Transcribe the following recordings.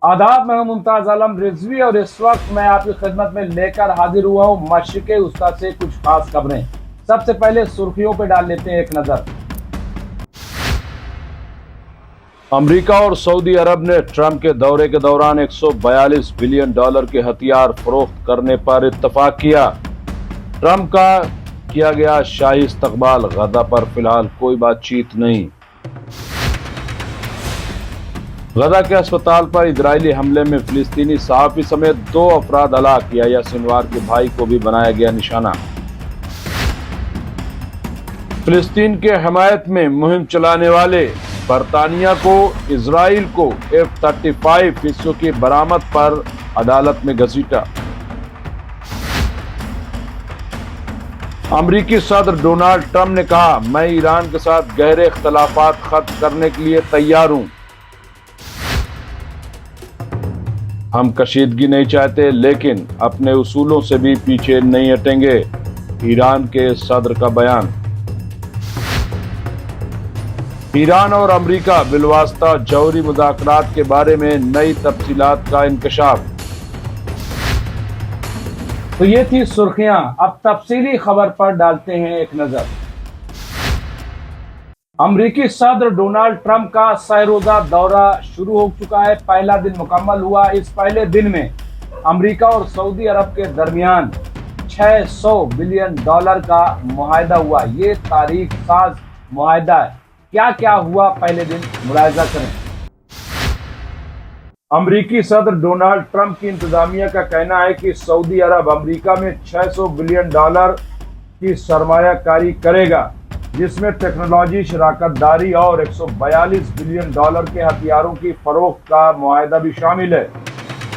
आदाब, मैं हूं मुमताज आलम रिजवी और इस वक्त मैं आपकी खिदमत में लेकर हाजिर हुआ हूं मशरिक़ वस्ता से कुछ खास खबरें। सबसे पहले सुर्खियों पर डाल लेते हैं एक नजर। अमेरिका और सऊदी अरब ने ट्रंप के दौरे के दौरान 142 बिलियन डॉलर के हथियार फरोख्त करने पर इत्तफाक किया। ट्रंप का किया गया शाही इस्तकबाल, गजा पर फिलहाल कोई बातचीत नहीं। गजा के अस्पताल पर इजरायली हमले में फिलिस्तीनी सहाफी समेत 2 अफराद हलाक, याह्या सिनवार के भाई को भी बनाया गया निशाना। फिलिस्तीन के हमायत में मुहिम चलाने वाले बरतानिया को इजराइल को F-35 हिस्सों की बरामद पर अदालत में घसीटा। अमरीकी सदर डोनाल्ड ट्रंप ने कहा, मैं ईरान के साथ गहरे इख्तलाफात खत्म करने के लिए तैयार हूं। हम कशीदगी नहीं चाहते, लेकिन अपने उसूलों से भी पीछे नहीं हटेंगे, ईरान के सदर का बयान। ईरान और अमेरिका बिलवास्ता जौहरी मुज़ाकरात के बारे में नई तफसीलात का इंकशाफ। तो ये थी सुर्खियां। अब तफसीली खबर पर डालते हैं एक नजर। अमरीकी सदर डोनाल्ड ट्रंप का सह-रोजा दौरा शुरू हो चुका है। पहला दिन मुकम्मल हुआ। इस पहले दिन में अमरीका और सऊदी अरब के दरमियान 600 बिलियन डॉलर का मुआहदा हुआ। ये तारीख साज मुआहदा है। क्या क्या हुआ पहले दिन, मुलाहिजा करें। अमरीकी सदर डोनाल्ड ट्रंप की इंतजामिया का कहना है कि सऊदी अरब अमरीका में 600 बिलियन डॉलर की सरमायाकारी करेगा, जिसमें टेक्नोलॉजी, शराकतदारी और 142 बिलियन डॉलर के हथियारों की फरोख्त का मुआहदा भी शामिल है।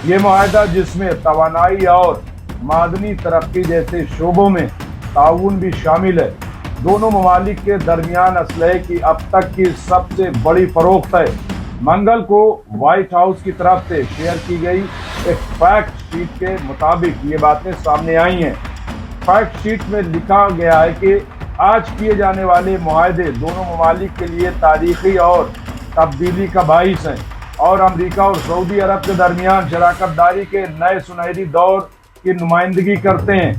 ये मुआहदा, जिसमें तवानाई और मादनी तरक्की जैसे शोबों में ताउन भी शामिल है, दोनों ममालिक के दरमियान असलहे की अब तक की सबसे बड़ी फरोख्त है। मंगल को व्हाइट हाउस की तरफ से शेयर की गई एक फैक्ट शीट के मुताबिक ये बातें सामने आई हैं। फैक्ट शीट में लिखा गया है कि आज किए जाने वाले मुआहदे दोनों ममालिक के लिए तारीखी और तब्दीली का बाइस हैं और अमेरिका और सऊदी अरब के दरमियान शराकतदारी के नए सुनहरी दौर की नुमाइंदगी करते हैं।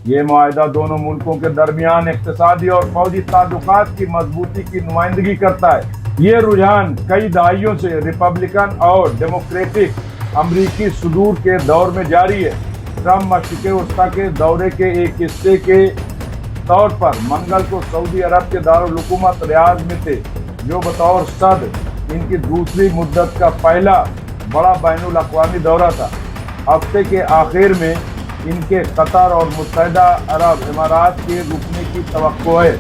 ये मुआहदा दोनों मुल्कों के दरमियान इक्तिसादी और फौजी ताल्लुकात की मजबूती की नुमाइंदगी करता है। ये रुझान कई दहाइयों से रिपब्लिकन और डेमोक्रेटिक अमरीकी सुदूर के दौर में जारी है। ट्रंप मशरिक़ वस्ता के दौरे के एक हिस्से के तौर पर मंगल को सऊदी अरब के दारुल हुकूमत रियाद में थे, जो बतौर सदर इनकी दूसरी मुद्दत का पहला बड़ा बैनुल अक़वामी दौरा था। हफ्ते के आखिर में इनके कतर और मुत्तहिदा अरब इमारात के रुकने की तवक्को है।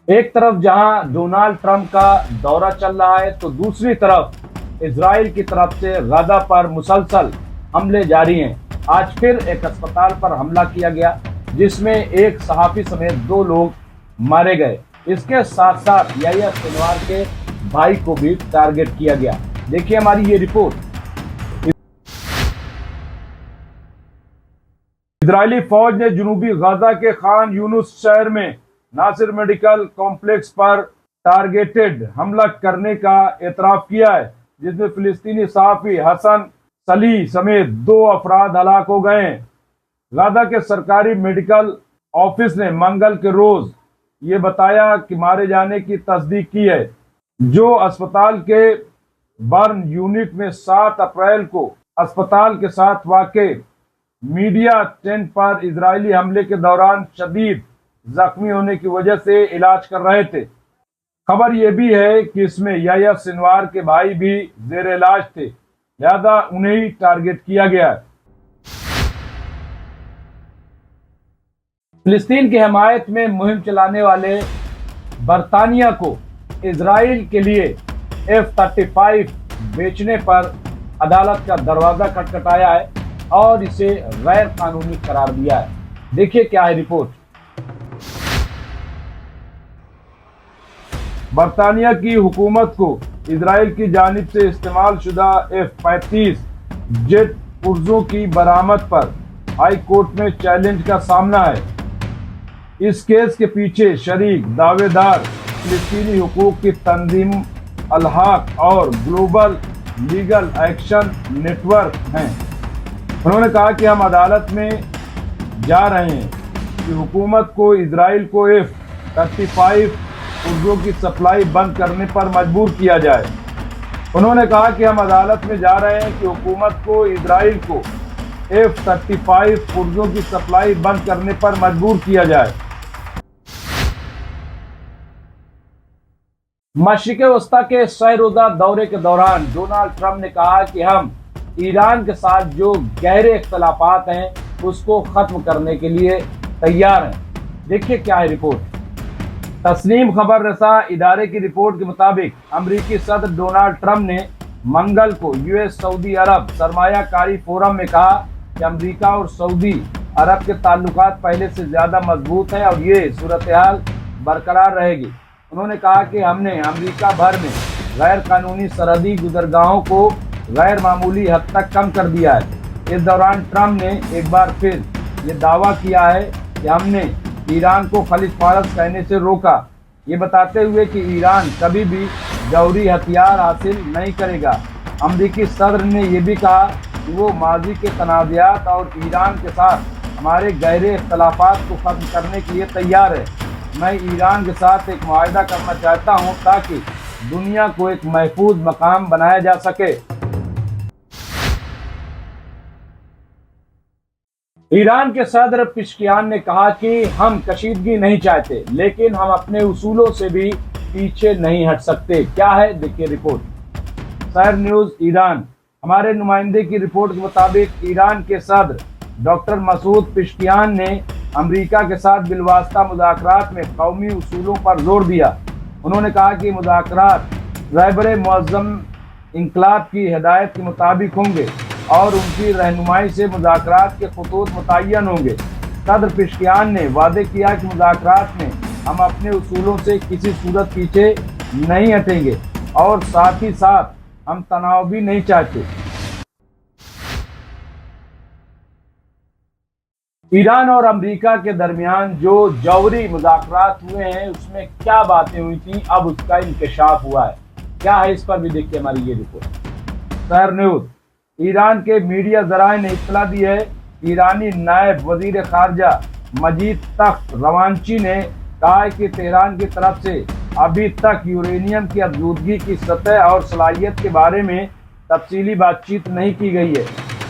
एक तरफ जहां डोनाल्ड ट्रंप का दौरा चल रहा है, तो दूसरी तरफ इजराइल की तरफ से गजा पर मुसलसल हमले जारी हैं। आज फिर एक अस्पताल पर हमला किया गया, जिसमें एक सहाफी समेत 2 लोग मारे गए। इसके साथ साथ याह्या सिनवार के भाई को भी टारगेट किया गया। देखिए हमारी ये रिपोर्ट। इजरायली फौज ने जनूबी गजा के खान यूनुस शहर में नासिर मेडिकल कॉम्प्लेक्स पर टारगेटेड हमला करने का एतराफ किया है, जिसमें फिलिस्तीनी सहाफी हसन सली समेत 2 अफराद हलाक हो गए हैं। गजा के सरकारी मेडिकल ऑफिस ने मंगल के रोज ये बताया कि मारे जाने की तस्दीक की है, जो अस्पताल के बर्न यूनिट में 7 अप्रैल को अस्पताल के साथ वाक़े मीडिया टेंट पर इजरायली हमले के दौरान शदीद जख्मी होने की वजह से इलाज कर रहे थे। खबर यह भी है कि इसमें याह्या सिनवार के भाई भी जेर इलाज थे, लिहाजा उन्हें ही टारगेट किया गया है। फिलिस्तीन की हमायत में मुहिम चलाने वाले बरतानिया को इजराइल के लिए F-35 बेचने पर अदालत का दरवाजा खटखटाया है और इसे गैर कानूनी करार दिया है। देखिए क्या है रिपोर्ट। बरतानिया की हुकूमत को इजराइल की जानिब से इस्तेमाल शुदा F-35 जेट पुर्जों की बरामद पर हाई कोर्ट में चैलेंज का सामना है। इस केस के पीछे शरीक दावेदार फिलिस्तीनी हुकूक की तंजीम الحاق اور گلوبل لیگل ایکشن نیٹورک ہیں۔ انہوں نے کہا کہ ہم عدالت میں جا رہے ہیں کہ حکومت کو اسرائیل کو F-35 فوجوں کی سپلائی بند کرنے پر مجبور کیا جائے۔ انہوں نے کہا کہ ہم عدالت میں جا رہے ہیں کہ حکومت کو اسرائیل کو F-35 فوجوں کی سپلائی بند کرنے پر مجبور کیا جائے۔ مشرق وسطیٰ کے 100 روزہ دورے کے دوران ڈونلڈ ٹرمپ نے کہا کہ ہم ایران کے ساتھ جو گہرے اختلافات ہیں اس کو ختم کرنے کے لیے تیار ہیں۔ دیکھیے کیا ہے رپورٹ۔ تسنیم خبر رساں ادارے کی رپورٹ کے مطابق امریکی صدر ڈونلڈ ٹرمپ نے منگل کو US سعودی عرب سرمایہ کاری فورم میں کہا کہ امریکہ اور سعودی عرب کے تعلقات پہلے سے زیادہ مضبوط ہیں اور یہ صورتحال برقرار رہے گی۔ انہوں نے کہا کہ ہم نے امریکہ بھر میں غیر قانونی سرحدی گزرگاہوں کو غیر معمولی حد تک کم کر دیا ہے۔ اس دوران ٹرمپ نے ایک بار پھر یہ دعویٰ کیا ہے کہ ہم نے ایران کو خلیج فارس کہنے سے روکا، یہ بتاتے ہوئے کہ ایران کبھی بھی جوہری ہتھیار حاصل نہیں کرے گا۔ امریکی صدر نے یہ بھی کہا کہ وہ ماضی کے تنازعات اور ایران کے ساتھ ہمارے گہرے اختلافات کو ختم کرنے کے لیے تیار ہے۔ میں ایران کے ساتھ ایک معاہدہ کرنا چاہتا ہوں تاکہ دنیا کو ایک محفوظ مقام بنایا جا سکے۔ ایران کے صدر پزشکیان نے کہا کہ ہم کشیدگی نہیں چاہتے لیکن ہم اپنے اصولوں سے بھی پیچھے نہیں ہٹ سکتے۔ کیا ہے دیکھیے رپورٹ۔ سیر نیوز ایران۔ ہمارے نمائندے کی رپورٹ کے مطابق ایران کے صدر ڈاکٹر مسعود پزشکیان نے امریکہ کے ساتھ بالواسطہ مذاکرات میں قومی اصولوں پر زور دیا۔ انہوں نے کہا کہ مذاکرات رہبر معظم انقلاب کی ہدایت کے مطابق ہوں گے اور ان کی رہنمائی سے مذاکرات کے خطوط متعین ہوں گے۔ صدر پزشکیان نے وعدے کیا کہ مذاکرات میں ہم اپنے اصولوں سے کسی صورت پیچھے نہیں ہٹیں گے اور ساتھ ہی ساتھ ہم تناؤ بھی نہیں چاہتے۔ ایران اور امریکہ کے درمیان جو جوہری مذاکرات ہوئے ہیں اس میں کیا باتیں ہوئی تھیں، اب اس کا انکشاف ہوا ہے۔ کیا ہے اس پر بھی دیکھیے ہماری یہ رپورٹ۔ سیر نیوز۔ ایران کے میڈیا ذرائع نے اطلاع دی ہے کہ ایرانی نائب وزیر خارجہ مجید تخت روانچی نے کہا ہے کہ تہران کی طرف سے ابھی تک یورینیم کی افزودگی کی سطح اور صلاحیت کے بارے میں تفصیلی بات چیت نہیں کی گئی ہے۔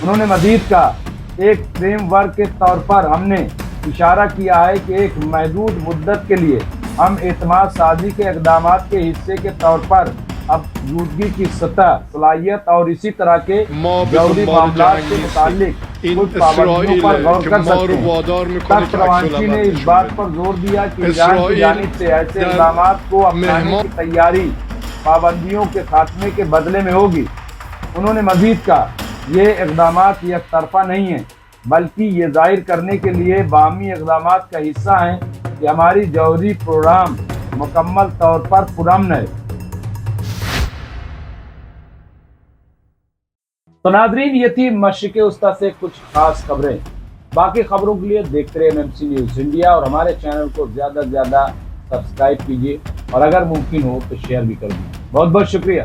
انہوں نے مزید کہا ایک فریم ورک کے طور پر ہم نے اشارہ کیا ہے کہ ایک محدود مدت کے لیے ہم اعتماد سازی کے اقدامات کے حصے کے طور پر افزودگی کی سطح، صلاحیت اور اسی طرح کے جوہری معاملات سے متعلق کچھ پابندیوں پر غور کر سکتے ہیں۔ تخت روانچی نے اس بات پر زور دیا کہ ایران کی جانب سے ایسے اقدامات کو اپنانے کی تیاری پابندیوں کے خاتمے کے بدلے میں ہوگی۔ انہوں نے مزید کہا یہ اقدامات یک طرفہ نہیں ہیں بلکہ یہ ظاہر کرنے کے لیے باہمی اقدامات کا حصہ ہیں کہ ہماری جوہری پروگرام مکمل طور پر پرامن ہے۔ تو ناظرین یہ تھی مشرق وسطیٰ سے کچھ خاص خبریں۔ باقی خبروں کے لیے دیکھتے رہے MMC نیوز انڈیا اور ہمارے چینل کو زیادہ سے زیادہ سبسکرائب کیجیے اور اگر ممکن ہو تو شیئر بھی کر دیجیے۔ بہت بہت شکریہ۔